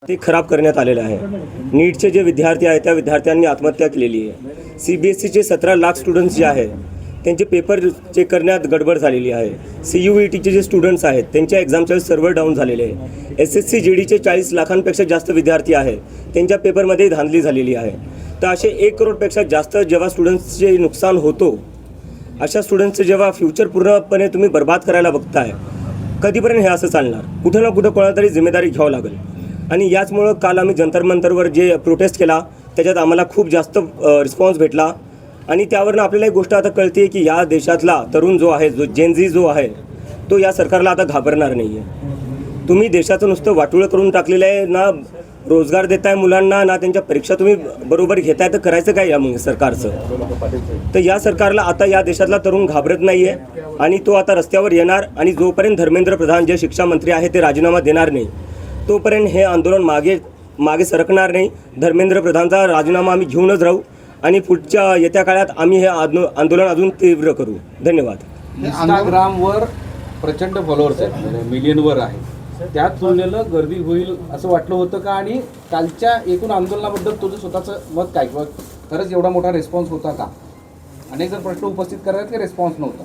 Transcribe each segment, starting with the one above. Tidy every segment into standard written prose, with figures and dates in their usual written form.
ते खराब करण्यात आलेलं आहे. नीटचे जे विद्यार्थी आहेत त्या विद्यार्थ्यांनी आत्महत्या केलेली आहे. CBSEचे 17 लाख स्टुडंट्स जे आहे त्यांचे पेपर चेक करण्यात गडबड झालेली आहे. CUETचे जे स्टुडंट्स आहेत त्यांच्या एक्झामचे सर्व्हर डाऊन झालेले आहे. SSC GDचे 40 लाखांपेक्षा जास्त विद्यार्थी आहे त्यांच्या पेपरमध्ये धांदली झालेली आहे. तर असे 1 करोडपेक्षा जास्त जेव्हा स्टुडंट्सचे नुकसान होतो, अशा स्टुडंट्सचे जेव्हा फ्युचर पूर्णपणे तुम्ही बर्बाद करायला बघताय, कधीपर्यंत हे असं चालणार? कुठं ना कुठं कोणाला तरी जिम्मेदारी घ्यावं लागेल. आणि याचमुळं काल आम्ही जंतर मंतरवर जे प्रोटेस्ट केला त्याच्यात आम्हाला खूप जास्त रिस्पॉन्स भेटला. आणि त्यावरनं आपल्याला एक गोष्ट आता कळते की या देशातला तरुण जो आहे, जो जेनझी जो आहे, तो या सरकारला आता घाबरणार नाही आहे. तुम्ही देशाचं नुसतं वाटोळं करून टाकलेलं आहे. ना रोजगार देताय मुलांना, ना त्यांच्या परीक्षा तुम्ही बरोबर घेताय. तर करायचं काय या मग सरकारचं? तर या सरकारला आता या देशातला तरुण घाबरत नाही आहे आणि तो आता रस्त्यावर येणार. आणि जोपर्यंत धर्मेंद्र प्रधान जे शिक्षा मंत्री आहे ते राजीनामा देणार नाही तोपर्यंत हे आंदोलन मागे सरकणार नाही. धर्मेंद्र प्रधानचा राजीनामा आम्ही घेऊनच राहू आणि पुढच्या येत्या काळात आम्ही हे आंदोलन अजून तीव्र करू. धन्यवाद. इंस्टाग्रामवर प्रचंड फॉलोअर्स आहेत, म्हणजे मिलियनवर आहे. त्या तुलनेनं गर्दी होईल असं वाटलं होतं का? आणि कालच्या एकूण आंदोलनाबद्दल तुझं स्वतःचं मत काय, किंवा खरंच एवढा मोठा रिस्पॉन्स होता का? अनेक जण प्रश्न उपस्थित करतात की रिस्पॉन्स नव्हता.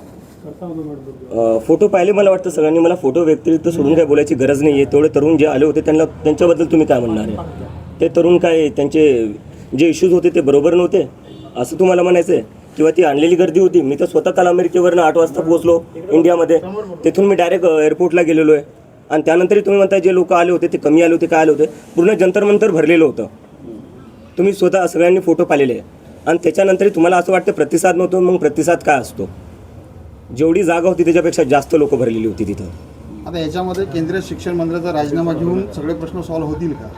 फोटो पाहिले, मला वाटतं सगळ्यांनी. मला फोटो व्यतिरिक्त सोडून काय बोलायची गरज नाही आहे. तेवढे तरुण जे आले होते त्यांच्याबद्दल तुम्ही काय म्हणणार आहे? ते तरुण काय, त्यांचे जे इश्यूज होते ते बरोबर नव्हते असं तुम्हाला म्हणायचं आहे? किंवा ती आणलेली गर्दी होती? मी तर स्वतः काल अमेरिकेवरनं 8 वाजता पोहोचलो इंडियामध्ये. तिथून मी डायरेक्ट एअरपोर्टला गेलेलो आहे. आणि त्यानंतरही तुम्ही म्हणताय जे लोक आले होते ते कमी आले होते, काय आले होते? पूर्ण जंतर मंतर भरलेलं होतं. तुम्ही स्वतः सगळ्यांनी फोटो पाहिलेले आहे. आणि त्याच्यानंतरही तुम्हाला असं वाटतं प्रतिसाद नव्हतो. मग प्रतिसाद काय असतो? जेवढी जागा होती त्याच्यापेक्षा जास्त लोक भरलेली होती तिथं. आता याच्यामध्ये केंद्रीय शिक्षण मंत्र्याचा राजीनामा घेऊन सगळे प्रश्न सॉल्व्ह होतील का?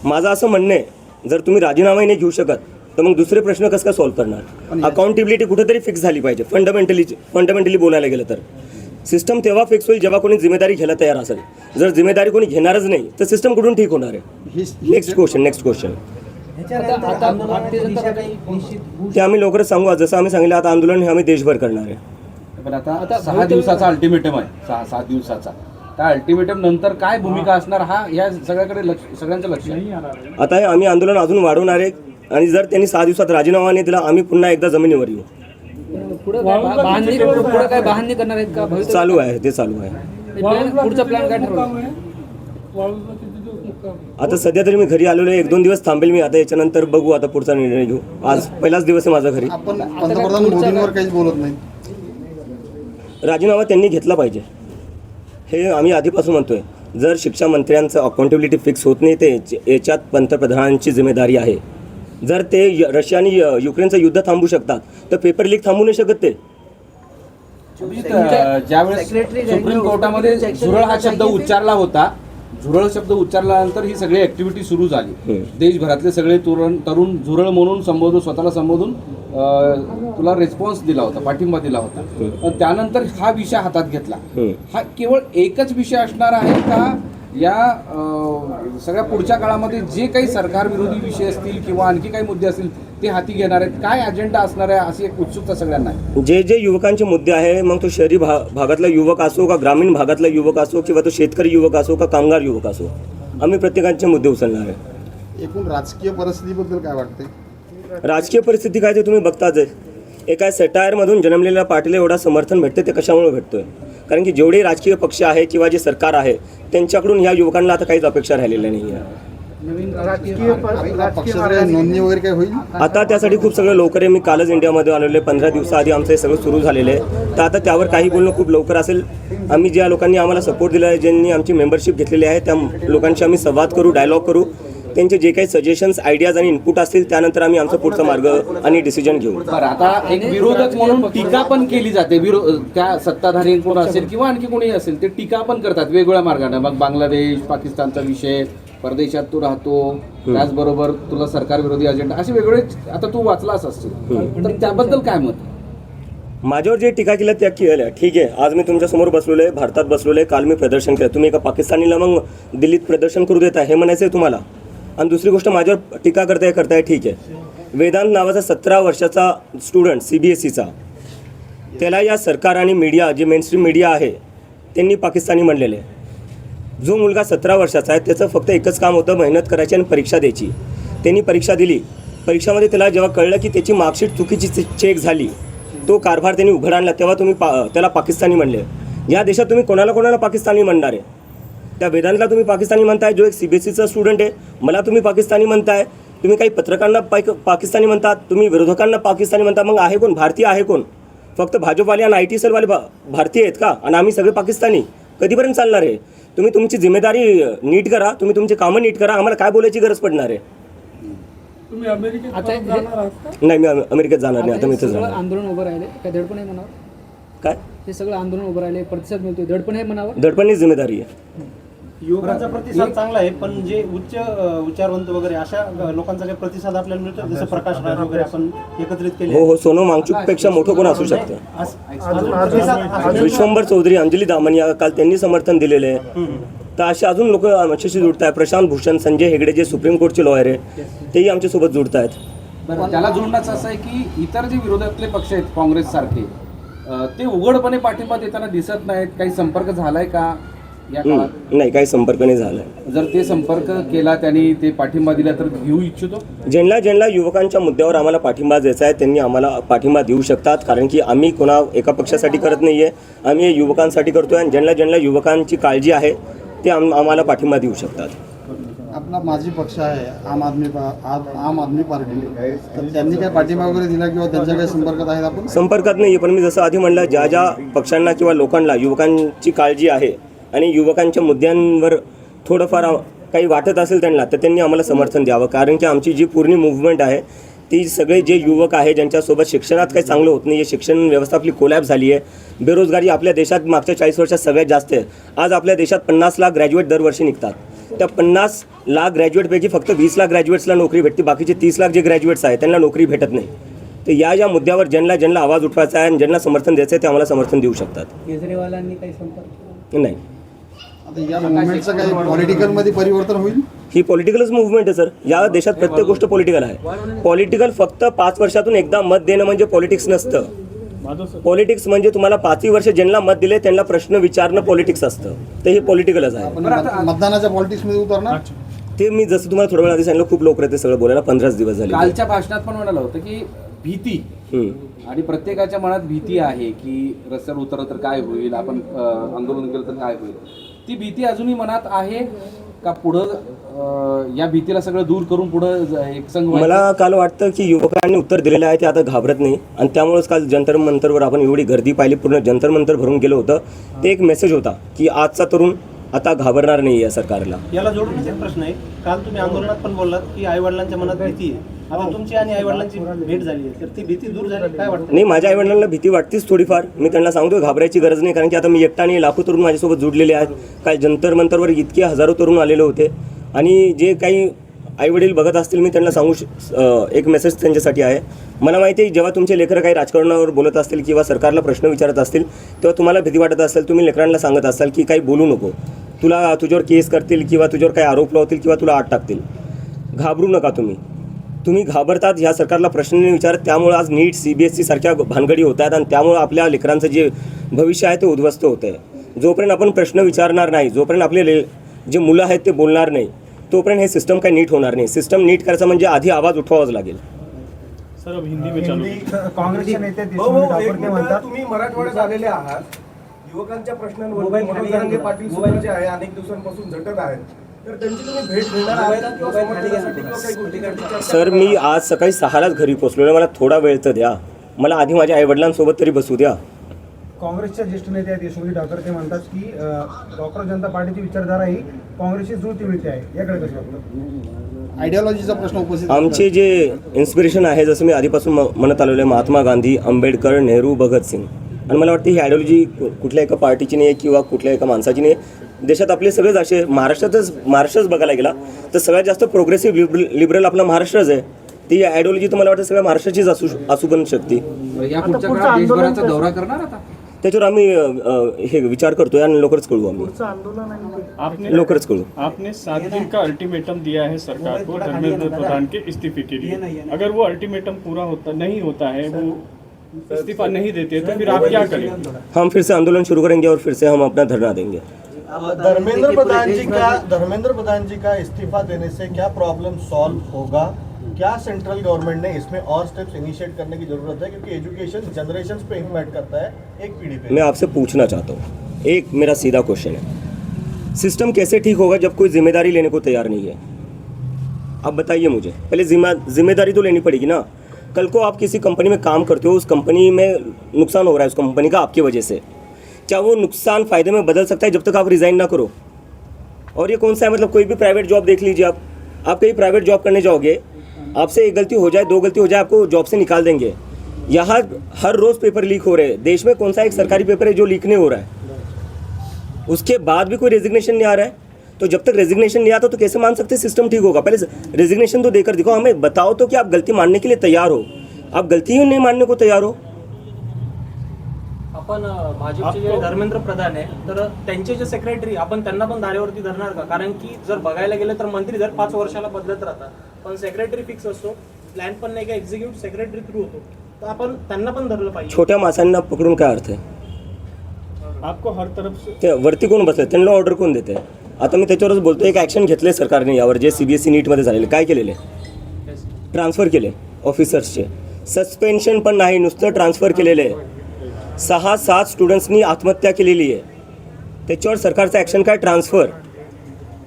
माझं असं म्हणणं आहे, जर तुम्ही राजीनामाही नाही घेऊ शकत तर मग दुसरे प्रश्न कसं काय सॉल्व्ह करणार? अकाउंटेबिलिटी कुठेतरी फिक्स झाली पाहिजे. फंडामेंटली बोलायला गेलं तर सिस्टम तेव्हा फिक्स होईल जेव्हा कोणी जिम्मेदारी घ्यायला तयार असेल. जर जिम्मेदारी कोणी घेणारच नाही तर सिस्टम कुठून ठीक होणार आहे? Next question. ते आम्ही लवकरच सांगू. जसं आम्ही सांगितलं, आता आंदोलन हे आम्ही देशभर करणार आहे. पण आता 6 दिवसाचा अल्टिमेटम आहे, 6 दिवसाचा. त्या अल्टिमेटम नंतर काय भूमिका असणार, हा या सगळ्याकडे सगळ्यांचं लक्ष आहे. आता हे आम्ही आंदोलन अजून वाढवणार आहे. आणि जर त्यांनी 6 दिवसात राजीनामा नाही दिला, आम्ही पुन्हा एकदा जमिनीवर येऊ. पुढे काय बहाणे करणार आहेत का? चालू आहे, ते चालू आहे. पुढचा प्लॅन काय ठरवला? आता सध्या तरी मी घरी आलेलो आहे. 1-2 दिवस थांबेल मी. आता याच्यानंतर बघू, आता पुढचा निर्णय घेऊ. आज पहिलाच दिवस आहे माझा घरी. आपण पंतप्रधान मोदींवर काहीच बोलत नाही. राजीनामा त्यांनी घेतला पाहिजे हे आम्ही आधीपासून म्हणतोय. जर शिक्षा मंत्र्यांचं अकाउंटेबिलिटी फिक्स होत नाही तर याच्यात पंतप्रधानांची जिम्मेदारी आहे. जर ते रशिया आणि युक्रेनचं युद्ध थांबू शकतात तर पेपर लीक थांबू नाही शकत ते. ज्यावेळेस सुप्रीम कोर्टामध्ये झुरळ हा शब्द उच्चारला होता, झुरळ शब्द उच्चारल्यानंतर ही सगळी ऍक्टिव्हिटी सुरू झाली. देशभरातले सगळे तरुण झुरळ म्हणून स्वतःला संबोधून तुला रिस्पॉन्स दिला होता, पाठिंबा दिला होता. त्यानंतर हा विषय हातात घेतला. हा केवळ एकच विषय असणार आहे का? या सगळ्या पुढच्या काळामध्ये जे काही सरकार विरोधी विषय असतील किंवा आणखी काही मुद्दे असतील ते हाती घेणार आहेत? काय अजेंडा असणार आहे अशी एक उत्सुकता सगळ्यांना आहे. जे युवकांचे मुद्दे आहे, मग तो शहरी भागातला युवक असो का ग्रामीण भागातला युवक असो किंवा तो शेतकरी युवक असो का कामगार युवक असो, आम्ही प्रत्येकाचे मुद्दे उचलणार आहे. एकूण राजकीय परिस्थितीबद्दल काय वाटते? राजकीय परिस्थिती काय ते तुम्ही बघताच आहे. एका सेटायरमधून जन्मलेल्या पार्टीला एवढा समर्थन भेटते ते कशामुळे भेटतोय? कारण की जेवढे राजकीय पक्ष आहे किंवा जे सरकार आहे त्यांच्याकडून ह्या युवकांना आता काहीच अपेक्षा राहिलेल्या नाही आहे. नोंदणी वगैरे काय होईल? आता त्यासाठी खूप सगळं लवकर आहे. मी कालच इंडियामध्ये आलेलो आहे. 15 दिवसाआधी आमचं हे सगळं सुरू झालेलं आहे. तर आता त्यावर काही बोलणं खूप लवकर असेल. आम्ही ज्या लोकांनी आम्हाला सपोर्ट दिला आहे, ज्यांनी आमची मेंबरशिप घेतलेली आहे, त्या लोकांशी आम्ही संवाद करू, डायलॉग करू. त्यांचे जे काही सजेशन्स, आयडियाज आणि इनपुट असतील त्यानंतर आम्ही आमचा पुढचा मार्ग आणि डिसिजन घेऊ. आता एक विरोधक म्हणून टीका पण केली जाते. त्या सत्ताधारी कोण असेल किंवा आणखी कोणी असेल ते टीका पण करतात वेगवेगळ्या मार्गाने. मग बांगलादेश, पाकिस्तानचा विषय, परदेशात तू राहतो, त्याचबरोबर तुला सरकार विरोधी अजेंडा, असे वेगवेगळे आता तू वाचलाच असतील, तर त्याबद्दल काय मत? माझ्यावर जे टीका केल्या त्या केल्या, ठीक आहे. आज मी तुमच्यासमोर बसलेलो आहे, भारतात बसलेलो आहे. काल मी प्रदर्शन केलं. तुम्ही एका पाकिस्तानीला मग दिल्लीत प्रदर्शन करू देता हे म्हणायचं आहे तुम्हाला? आणि दुसरी गोष्ट माझ्यावर टीका करताय, ठीक आहे. वेदांत नावाचा 17 वर्षाचा स्टुडंट CBSEचा, त्याला या सरकार आणि मीडिया, जे मेनस्ट्रीम मीडिया आहे त्यांनी पाकिस्तानी म्हणलेले. जो मुलगा 17 वर्षाचा आहे त्याचं फक्त एकच काम होतं, मेहनत करायची आणि परीक्षा द्यायची. त्यांनी परीक्षा दिली. परीक्षामध्ये त्याला जेव्हा कळलं की त्याची मार्कशीट चुकीची चेक झाली, तो कारभार त्यांनी उघड आणला, तेव्हा तुम्ही त्याला पाकिस्तानी म्हणले. या देशात तुम्ही कोणाला पाकिस्तानी म्हणणार आहे? त्या वेदांतला तुम्ही पाकिस्तानी म्हणताय, जो एक CBSEचा स्टुडंट आहे. मला तुम्ही पाकिस्तानी म्हणताय. तुम्ही काही पत्रकारांना पाकिस्तानी म्हणतात, तुम्ही विरोधकांना पाकिस्तानी म्हणता. मग आहे कोण? भारतीय आहे कोण? फक्त भाजपवाले आणि IT सेलवाले भारतीय आहेत का? आणि आम्ही सगळे पाकिस्तानी? कधीपर्यंत चालणार आहे? तुम्ही तुमची जिम्मेदारी नीट करा, तुम्ही तुमची कामं नीट करा. आम्हाला काय बोलायची गरज पडणार आहे? तुम्ही अमेरिकेत आता परत जाणार आहात का? नाही, मी अमेरिकेत जाणार नाही. आता मी इथं सगळं जाणार. आंदोलन उभं राहिले काय दडपण आहे म्हणावं? काय हे सगळं आंदोलन उभं राहिले, प्रतिसाद मिळतोय, दडपण आहे म्हणावं? दडपणीच जिम्मेदारी आहे. युवकांचा प्रतिसाद चांगला आहे, पण जे उच्चारवंत वगैरे अशा लोकांचा काही प्रतिसाद आपल्याला मिळतो, जसं प्रकाश राज वगैरे आपण एकत्रित केले. हो, सोनम वांगचूकपेक्षा मोठं कोण असू शकतं? प्रतिसाद विश्वंभर चौधरी, अंजली दामनिया, काल त्यांनी समर्थन दिलेलं आहे. तर असे अजून लोक आमच्याशी जुडत आहेत. प्रशांत भूषण, संजय हेगडे जे सुप्रीम कोर्टचे लॉयर आहे, तेही आमच्यासोबत जुडत आहेत. बरं, त्याला जोडण्याचं असं आहे की इतर जे विरोधातले पक्ष आहेत काँग्रेससारखे, ते उघडपणे पाठिंबा देताना दिसत नाहीत. काही संपर्क झालाय का या काळात? नाही, काही संपर्क नाही झाला. जर ते संपर्क केला, त्यांनी ते पाठिंबा दिला तर घेऊ इच्छितो. ज्यांना युवकांच्या मुद्द्यावर आम्हाला पाठिंबा द्यायचा आहे त्यांनी आम्हाला पाठिंबा देऊ शकतात. कारण की आम्ही कोणा एका पक्षासाठी करत नाही आहे, आम्ही युवकांसाठी करतो आहे. आणि ज्यांना युवकांची काळजी आहे ते आम्हाला पाठिंबा देऊ शकतात. आपला माजी पक्ष आहे आम आदमी पार्टी, तर त्यांनी काय पाठिंबा वगैरे दिला किंवा त्यांच्या काही संपर्कात आहेत आपण? संपर्कात नाही आहे, पण मी जसं आधी म्हणलं, ज्या पक्षांना किंवा लोकांना युवकांची काळजी आहे आणि युवकांच्या मुद्द्यांवर थोडंफार काही वाटत असेल त्यांना, तर त्यांनी आम्हाला समर्थन द्यावं. कारण की आमची जी पूर्ण मूव्हमेंट आहे ती सगळे जे युवक आहे ज्यांच्यासोबत शिक्षणात काही चांगलं होत नाही आहे, शिक्षण व्यवस्था आपली कोलॅप्स झाली आहे, बेरोजगारी आपल्या देशात मागच्या 40 वर्षात सगळ्यात जास्त आहे. आज आपल्या देशात 50 लाख ग्रॅज्युएट दरवर्षी निघतात. त्या 50 लाख ग्रॅज्युएटपैकी फक्त 20 लाख ग्रॅज्युएट्सला नोकरी भेटते, बाकीचे 30 लाख जे ग्रॅज्युएट्स आहेत त्यांना नोकरी भेटत नाही. तर या मुद्द्यावर ज्यांना आवाज उठवायचा आहे आणि ज्यांना समर्थन द्यायचं आहे ते आम्हाला समर्थन देऊ शकतात. केजरीवालांनी काही संपर्क? नाही, आता या मुवमेंटचं काही पॉलिटिकलमध्ये परिवर्तन होईल? ही पॉलिटिकलच मूव्हमेंट आहे सर. या देशात प्रत्येक गोष्ट पॉलिटिकल आहे. पॉलिटिकल फक्त 5 वर्षातून एकदा मत देणं म्हणजे पॉलिटिक्स नसतं. पॉलिटिक्स म्हणजे तुम्हाला 5 वर्ष ज्यांना मत दिले त्यांना प्रश्न विचारणं पॉलिटिक्स असतं. तर हे पॉलिटिकलच आहे. आपण मतदानाच्या पॉलिटिक्समध्ये उतरणार? ते मी जसं तुम्हाला थोड्या वेळ आधी सांगितलं, खूप लवकर ते सगळं बोलायला 15 दिवस झाले. कालच्या भाषणात पण म्हणालं होतं की भीती, आणि प्रत्येकाच्या मनात भीती आहे की रस्त्यावर उतरलं तर काय होईल, आपण आंदोलन केलं तर काय होईल. ती भीती अजूनही मनात आहे का? पुढं या भीतीला सगळं दूर करून पुढं एक संघ मला काल वाटतं की युवकांनी उत्तर दिलेलं आहे, ते आता घाबरत नाही. आणि त्यामुळेच काल जंतर मंतरवर आपण एवढी गर्दी पाहिली, पूर्ण जंतर मंतर भरून गेलं होतं. ते एक मेसेज होता की आजचा तरुण आता घाबरणार नाही या सरकारला. याला जोडूनच एक प्रश्न आहे. काल तुम्ही आंदोलनात पण बोललात की आईवडिलांच्या मनात भीती आहे. आता तुमची आणि आईवडिलांची भेट झाली आहे, तर ती भीती दूर झाली काय वाटतं? नाही, माझ्या आईवडिलांना भीती वाटतेच थोडीफार. मी त्यांना सांगतो घाबरायची गरज नाही, कारण की आता मी एकटा नाही, लाखो तरुण माझ्यासोबत जुडलेले आहेत. काय जंतर मंतरवर इतके हजारो तरुण आलेले होते. आणि जे काही आईवडील बघत असतील, मी त्यांना सांगू एक मेसेज त्यांच्यासाठी आहे. मला माहिती आहे जेव्हा तुमचे लेकरं काही राजकारणावर बोलत असतील किंवा सरकारला प्रश्न विचारत असतील तेव्हा तुम्हाला भीती वाटत असेल. तुम्ही लेकरांना सांगत असाल की काही बोलू नको, तुझ्यावर केस करतील किंवा तुझ्यावर काही आरोप लावतील किंवा तुला आत टाकतील. घाबरू नका तुम्ही घाबरतात ह्या सरकारला प्रश्न नाही विचारत. त्यामुळे आज नीट CBSE सारख्या भानगडी होत आहेत आणि त्यामुळे आपल्या लेकरांचं जे भविष्य आहे ते उद्ध्वस्त होतं आहे. जोपर्यंत आपण प्रश्न विचारणार नाही, जोपर्यंत आपले जे मुलं आहेत ते बोलणार नाही, तोपर्यंत हे सिस्टम काही नीट होणार नाही. सिस्टम नीट करायचं म्हणजे आधी आवाज उठवावाच लागेल. सर, अब हिंदी में चालू. काँग्रेसचे नेते देशमुख ठाकूर ते म्हणतात तुम्ही मराठवाड्यात आलेले आहात, युवकांच्या प्रश्नांवर मनोज जरांगे पाटील सुद्धा जे आहे अनेक दिवसांपासून झटत आहेत, तर त्यांची तुम्ही भेट घेणार आहात का किंवा समर्थनासाठी किंवा काही गोष्टी? सर, मी आज सकाळी 6लाच घरी पोचलो. मला थोडा वेळ तर द्या. मला आधी माझ्या आईवडिलांसोबत तरी बसू द्या. काँग्रेसच्या ज्येष्ठ नेते आहेत देशमुख ठाकूर ते म्हणतात की डॉक्टर जनता पार्टीची विचारधारा ही काँग्रेसची जुळती मिळते आहे. याकडे कसं वाटतं? आयडिओलॉजीचा प्रश्न उपस्थित आमचे जे इन्स्पिरेशन आहे, जसं मी आधीपासून म्हणत आलेलो आहे, महात्मा गांधी, आंबेडकर, नेहरू, भगतसिंग. आणि मला वाटतं ही आयडिओलॉजी कुठल्या एका पार्टीची नाही आहे किंवा कुठल्या एका माणसाची नाही आहे. देशात आपले सगळेच असे महाराष्ट्रच बघायला गेला तर सगळ्यात जास्त प्रोग्रेसिव्ह लिबरल आपला महाराष्ट्रच आहे. ती आयडिओलॉजी तर मला वाटतं सगळ्या महाराष्ट्राचीच असू पण शकते. या पुढच्या काळात देशभराचा दौरा करणार आता? त्याच्यावर आम्ही हे विचार करतोय आणि लवकरच कळू आम्ही. लवकरच कळू. आपने 7 दिन का अल्टीमेटम दिया है सरकार को धर्मेंद्र प्रधान के इस्तीफे के लिए. अगर वो अल्टीमेटम पूरा नहीं होता है, वो इस्तीफा नहीं देते, तो फिर आप क्या करेंगे? हम फिर से आंदोलन शुरू करेंगे और फिर से हम अपना धरना देंगे. धर्मेंद्र प्रधान जी का इस्तीफा देने से क्या प्रॉब्लम सॉल्व होगा? क्या सेंट्रल गवर्नमेंट ने इसमें और स्टेप्स इनिशिएट करने की जरूरत है, क्योंकि एजुकेशन जनरेशंस पे इम्पैक्ट करता है, एक पीढ़ी पे। मैं आपसे पूछना चाहता हूँ, एक मेरा सीधा क्वेश्चन है, सिस्टम कैसे ठीक होगा जब कोई जिम्मेदारी लेने को तैयार नहीं है? आप बताइए मुझे, पहले जिम्मेदारी तो लेनी पड़ेगी ना। कल को आप किसी कंपनी में काम करते हो, उस कंपनी में नुकसान हो रहा है उस कंपनी का आपकी वजह से, क्या वो नुकसान फ़ायदे में बदल सकता है जब तक आप रिज़ाइन ना करो? और ये कौन सा है, मतलब कोई भी प्राइवेट जॉब देख लीजिए आप कहीं प्राइवेट जॉब करने जाओगे, आपसे एक गलती हो जाए, दो गलती हो जाए, आपको जॉब से निकाल देंगे। यहाँ हर रोज़ पेपर लीक हो रहे हैं, देश में कौन सा एक सरकारी पेपर है जो लीक नहीं हो रहा है? उसके बाद भी कोई रेजिग्नेशन नहीं आ रहा है। तो जब तक रेजिग्नेशन नहीं आता तो कैसे मान सकते सिस्टम ठीक होगा? पहले रेजिग्नेशन तो देकर दिखाओ, हमें बताओ तो कि आप गलती मानने के लिए तैयार हो। आप गलती ही नहीं मानने को तैयार हो। आपण भाजपचे जे धर्मेंद्र प्रधान आहे तर त्यांचे जे सेक्रेटरी आपण त्यांना पण धारेवरती धरणार का? कारण की जर बघायला गेलं तर मंत्री दर 5 वर्षाला बदलत राहतात, पण सेक्रेटरी फिक्स असतो, प्लॅन पण नाही का एक्झिक्युटिव्ह सेक्रेटरी थ्रू होतो, तर आपण त्यांना पण धरलं पाहिजे. छोट्या मासांना पकडून काय अर्थ आहे? आपको हर तरफ से ते वरती कोण बसले, त्यांना ऑर्डर कोण देते? आता मी त्याच्यावरच बोलतो, एक ॲक्शन घेतले सरकारने यावर, जे CBSE नीटमध्ये झालेले, काय केलेले? ट्रान्सफर केले ऑफिसर्सचे, सस्पेन्शन पण नाही, नुसतं ट्रान्सफर केलेले. 6-7 स्टुडंट्सनी आत्महत्या केलेली आहे, त्याच्यावर सरकारचं ॲक्शन काय? ट्रान्सफर.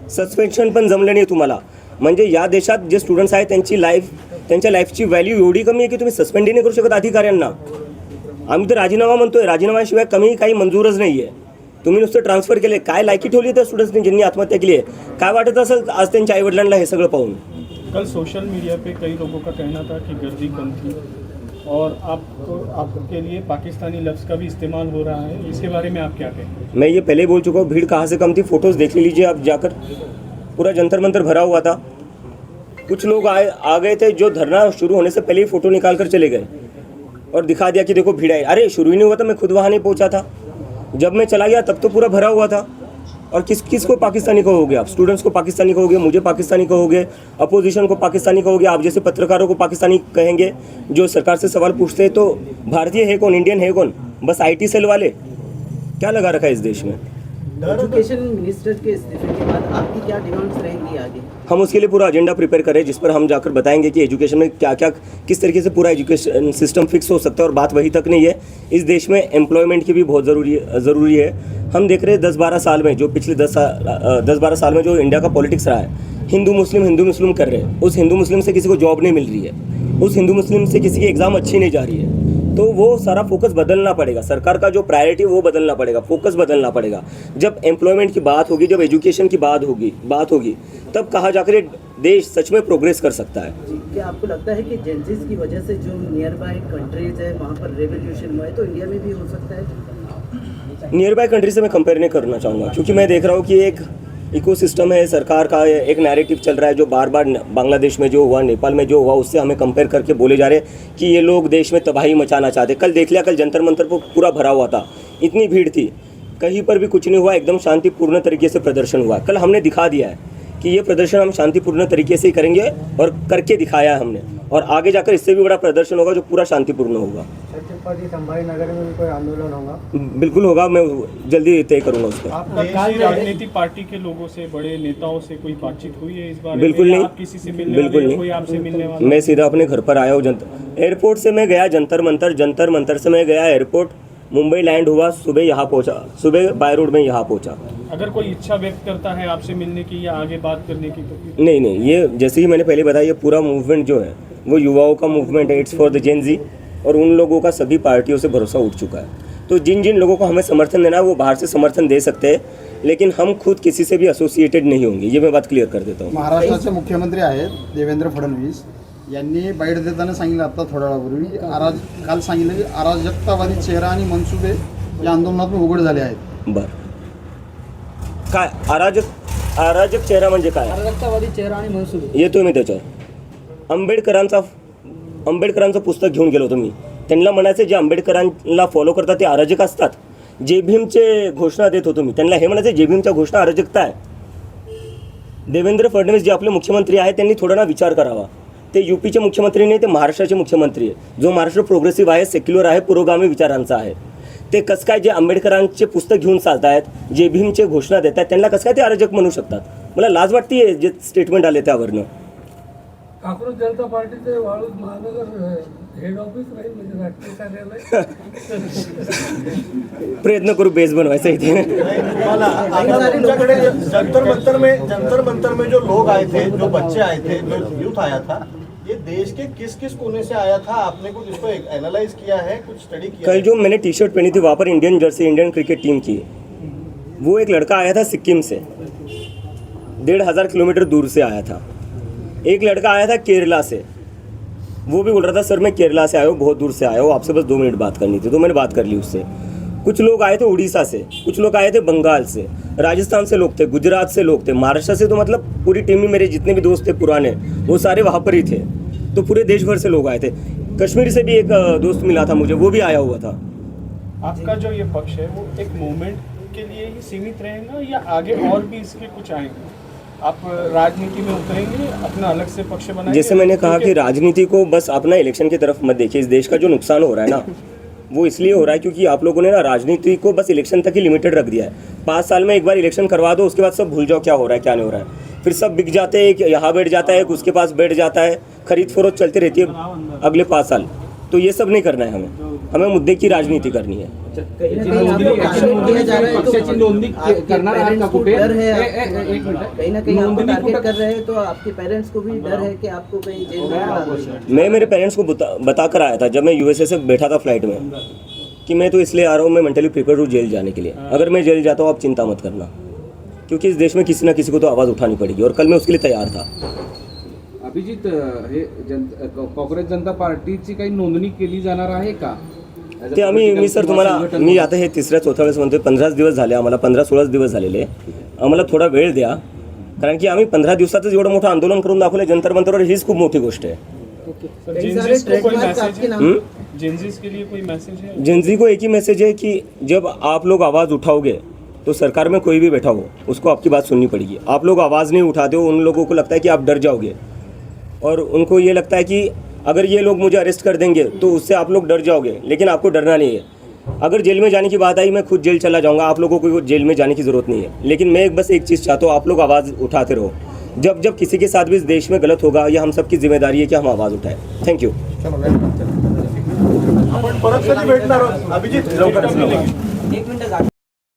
सस्पेन्शन पण जमलं नाही तुम्हाला. म्हणजे या देशात जे स्टुडंट्स आहेत त्यांच्या लाईफची व्हॅल्यू एवढी कमी आहे की तुम्ही सस्पेंडही नाही करू शकत अधिकाऱ्यांना. आम्ही तर राजीनामा म्हणतोय, राजीनाम्याशिवाय कमी काही मंजूरच नाही आहे. तुम्ही नुसतं ट्रान्सफर केले, काय लायकी ठेवली त्या स्टुडंट्सनी ज्यांनी आत्महत्या केली आहे? काय वाटत असेल आज त्यांच्या आईवडिलांना हे सगळं पाहून? कल सोशल मीडिया पे कई लोगों का कहना था कि गर्दी कम थी और आपके लिए पाकिस्तानी लफ्ज़ का भी इस्तेमाल हो रहा है, इसके बारे में आप क्या कहें? मैं ये पहले बोल चुका हूँ, भीड़ कहाँ से कम थी, फ़ोटोज़ देख लीजिए आप जाकर, पूरा जंतर मंतर भरा हुआ था। कुछ लोग आ गए थे जो धरना शुरू होने से पहले ही फ़ोटो निकाल कर चले गए और दिखा दिया कि देखो भीड़ है। अरे शुरू ही नहीं हुआ था, मैं खुद वहाँ नहीं पहुँचा था, जब मैं चला गया तब तो पूरा भरा हुआ था। और किसको पाकिस्तानी कहोगे आप? स्टूडेंट्स को पाकिस्तानी कहोगे, मुझे पाकिस्तानी कहोगे, अपोजिशन को पाकिस्तानी कहोगे, आप जैसे पत्रकारों को पाकिस्तानी कहेंगे जो सरकार से सवाल पूछते हैं। तो भारतीय है कौन, इंडियन है कौन? बस IT सेल वाले। क्या लगा रखा है इस देश में? एजुकेशन मिनिस्टर के इस्तीफे के बाद आपकी क्या डिमांड्स रहेंगी आगे? हम उसके लिए पूरा एजेंडा प्रिपेयर करें, जिस पर हम जाकर बताएंगे कि एजुकेशन में क्या क्या, किस तरीके से पूरा एजुकेशन सिस्टम फिक्स हो सकता है। और बात वही तक नहीं है, इस देश में एम्प्लॉयमेंट की भी बहुत ज़रूरी है। हम देख रहे हैं 10-12 साल में, जो पिछले 10-12 साल में जो इंडिया का पॉलिटिक्स रहा है, हिंदू मुस्लिम कर रहे हैं। उस हिंदू मुस्लिम से किसी को जॉब नहीं मिल रही है, उस हिंदू मुस्लिम से किसी की एग्ज़ाम अच्छी नहीं जा रही है। तो वो सारा फोकस बदलना पड़ेगा, सरकार का जो प्रायोरिटी वो बदलना पड़ेगा, फोकस बदलना पड़ेगा। जब एम्प्लॉयमेंट की बात होगी, जब एजुकेशन की बात होगी, तब कहाँ जाकर ये देश सच में प्रोग्रेस कर सकता है। क्या आपको लगता है कि जेंजीज की वजह से जो नियर बाय कंट्रीज है वहाँ पर रेवोल्यूशन हुआ है, तो इंडिया में भी हो सकता है? नियर बाय कंट्री से मैं कंपेयर नहीं करना चाहूँगा, क्योंकि मैं देख रहा हूँ कि एक इकोसिस्टम है सरकार का, एक नैरेटिव चल रहा है जो बार बार बांग्लादेश में जो हुआ, नेपाल में जो हुआ, उससे हमें कंपेयर करके बोले जा रहे हैं कि ये लोग देश में तबाही मचाना चाहते। कल देख लिया, कल जंतर मंतर पर पूरा भरा हुआ था, इतनी भीड़ थी, कहीं पर भी कुछ नहीं हुआ, एकदम शांतिपूर्ण तरीके से प्रदर्शन हुआ। कल हमने दिखा दिया है कि ये प्रदर्शन हम शांतिपूर्ण तरीके से ही करेंगे और करके दिखाया है हमने, और आगे जाकर इससे भी बड़ा प्रदर्शन होगा जो पूरा शांतिपूर्ण होगा। संभाजी नगर में भी कोई आंदोलन होगा? बिल्कुल होगा, मैं जल्दी तय करूँगा उस पर। देशी राजनीतिक पार्टी के लोगों से, बड़े नेताओं से कोई बातचीत हुई है इस बारे बिल्कुल में? नहीं, आप किसी से मिलने बिल्कुल वाले हैं? नहीं। कोई आपसे मिलने वाला? मैं सीधा अपने घर पर आया हूँ, एयरपोर्ट से मैं गया जंतर मंतर से मैं गया एयरपोर्ट, मुंबई लैंड हुआ, सुबह यहाँ पहुँचा, सुबह बाय रोड में यहाँ पहुँचा। अगर कोई इच्छा व्यक्त करता है आपसे मिलने की या आगे बात करने की तो? नहीं, ये जैसे ही मैंने पहले बताया, ये पूरा मूवमेंट जो है वो युवाओं का मूवमेंट है, इट्स फॉर द जेन जी, और उन लोगों का सभी पार्टियों से भरोसा उठ चुका है। तो जिन लोगों को हमें समर्थन देना है वो बाहर से समर्थन दे सकते हैं, लेकिन हम खुद किसी से भी असोसिएटेड नहीं होंगे, ये मैं बात क्लियर कर देता हूँ। महाराष्ट्राचे मुख्यमंत्री आहेत देवेंद्र फडणवीस यांनी बाईट देताना सांगितलं, आता थोड्या वेळापूर्वी काल सांगितलं की अराजकतावादी चेहरा आणि मनसुबे या आंदोलनातून उघड झाले आहेत। बरं, काय अराजक चेहरा म्हणजे काय? अराजकतावादी चेहरा आणि मनसुबे येतो मी त्याच्यावर। आंबेडकरांचं पुस्तक घेऊन गेलो होतो मी, त्यांना म्हणायचं जे आंबेडकरांना फॉलो करतात ते अराजक असतात। जे भीमचे घोषणा देत होतो मी, त्यांना हे म्हणायचं जे भीमच्या घोषणा अराजकता आहे। देवेंद्र फडणवीस जे आपले मुख्यमंत्री आहेत त्यांनी थोडा ना विचार करावा। ते UPचे मुख्यमंत्री नाही, ते महाराष्ट्राचे मुख्यमंत्री आहे, जो महाराष्ट्र प्रोग्रेसिव्ह आहे, सेक्युलर आहे, पुरोगामी विचारांचा आहे। ते कसं काय जे आंबेडकरांचे पुस्तक घेऊन चालतायत, जे भीमचे घोषणा देत आहेत, त्यांना कसं काय ते अराजक म्हणू शकतात? मला लाज वाटते जे स्टेटमेंट आले त्यावरनं. काँग्रेस जनता पार्टीचे वाळूज महानगर हेड ऑफिस राहील म्हणजे राष्ट्रीय कार्यालय. प्रयत्न करू बेस बनवायचा इथे. तुम्हाला आता तुमच्याकडे जंतर मंतर में जो लोग आए थे, जो बच्चे आए थे, जो यूथ आया था, ये देश के किस किस कोने से आया था? आपने कुछ इसको एनालाइज किया है, कुछ स्टडी किया कल है? जो मैंने टी शर्ट पहनी थी वहाँ पर Indian jersey, Indian cricket team की, वो एक लड़का आया था सिक्किम से, 1500 किलोमीटर दूर से आया था. एक लड़का आया था केरला से, वो भी बोल रहा था सर मैं केरला से आया हूँ, बहुत दूर से आया हूँ, आपसे बस 2 मिनट बात करनी थी. तो मैंने बात कर ली उससे. कुछ लोग आए थे उड़ीसा से, कुछ लोग आए थे बंगाल से, राजस्थान से लोग थे, गुजरात से लोग थे, महाराष्ट्र से, तो मतलब पूरी टीम में मेरे जितने भी दोस्त थे पुराने वो सारे वहाँ पर ही थे. तो पूरे देश भर से लोग आए थे. कश्मीर से भी एक दोस्त मिला था मुझे, वो भी आया हुआ था. आपका जो ये पक्ष है वो एक मूवमेंट के लिए ही सीमित रहेगा या आगे और भी इसके कुछ आएंगे? आप राजनीति में उतरेंगे, अपना अलग से पक्ष बनाएंगे? जैसे मैंने कहा कि राजनीति को बस अपना इलेक्शन की तरफ मत देखिए. इस देश का जो नुकसान हो रहा है ना, वो इसलिए हो रहा है क्योंकि आप लोगों ने ना राजनीति को बस इलेक्शन तक ही लिमिटेड रख दिया है. 5 साल में एक बार इलेक्शन करवा दो, उसके बाद सब भूल जाओ क्या हो रहा है क्या नहीं हो रहा है. फिर सब बिक जाते हैं, एक यहाँ बैठ जाता है, एक उसके पास बैठ जाता है, खरीद फरोख्त चलती रहती है अगले 5 साल. तो ये सब नहीं करना है हमें मुद्दे की राजनीति करनी है. कहीं ना कहीं आपको टारगेट किया जा रहा है तो पक्षाची नोंदणी आपके करणार आहात का पेरेंट्स को कुठे? डर है एक मिनिट. कहीं ना कहीं आपको नोंदणी टारगेट कुठं- कर रहे हैं तो आपके पेरेंट्स को भी डर है कि आपको कहीं जेल में डाल देंगे. मैं मेरे पेरेंट्स को बता कर आया था जब मैं यूएसए से बैठा था फ्लाइट में कि मैं तो इसलिए आ रहा हूँ, मैं मेंटली प्रिपेयर हूँ जेल जाने के लिए. अगर मैं जेल जाता हूँ आप चिंता मत करना, क्योंकि इस देश में किसी ना किसी को तो आवाज़ उठानी पड़ेगी और कल मैं उसके लिए तैयार था. अभिजित, हे काँग्रेस जनता पार्टीची काही नोंदणी केली जाणार आहे का? ते मी सर तुम्हाला मी आता हे 3-4 वेळेस म्हणतोय. 15 दिवस झाले आम्हाला, 15-16 दिवस झालेले. आम्हाला थोडा वेळ द्या, कारण की आम्ही 15 दिवसातच एवढं मोठं आंदोलन करून दाखवलं जंतर मंतरवर. हीच खूप मोठी गोष्ट आहे. सर, कई जेनजीज सारे को कोई ट्रेडमार्क मैसेज आपके नाम जेनजीज के लिए कोई मैसेज है? जेनजी को एक ही मैसेज है कि जब आप लोग आवाज़ उठाओगे तो सरकार में कोई भी बैठा हो उसको आपकी बात सुननी पड़ेगी. आप लोग आवाज़ नहीं उठाते हो, उन लोगों को लगता है कि आप डर जाओगे, और उनको ये लगता है कि अगर ये लोग मुझे अरेस्ट कर देंगे तो उससे आप लोग डर जाओगे. लेकिन आपको डरना नहीं है. अगर जेल में जाने की बात आई मैं खुद जेल चला जाऊंगा, आप लोगों को जेल में जाने की ज़रूरत नहीं है. लेकिन मैं बस एक चीज़ चाहता हूँ, आप लोग आवाज़ उठाते रहो. जब जब किसी के साथ भी इस देश में गलत होगा, ये हम सबकी जिम्मेदारी है कि हम आवाज़ उठाएं. Thank you. आपण परत कधी भेटणार आहोत? अभिजित लवकरच. एक मिनिट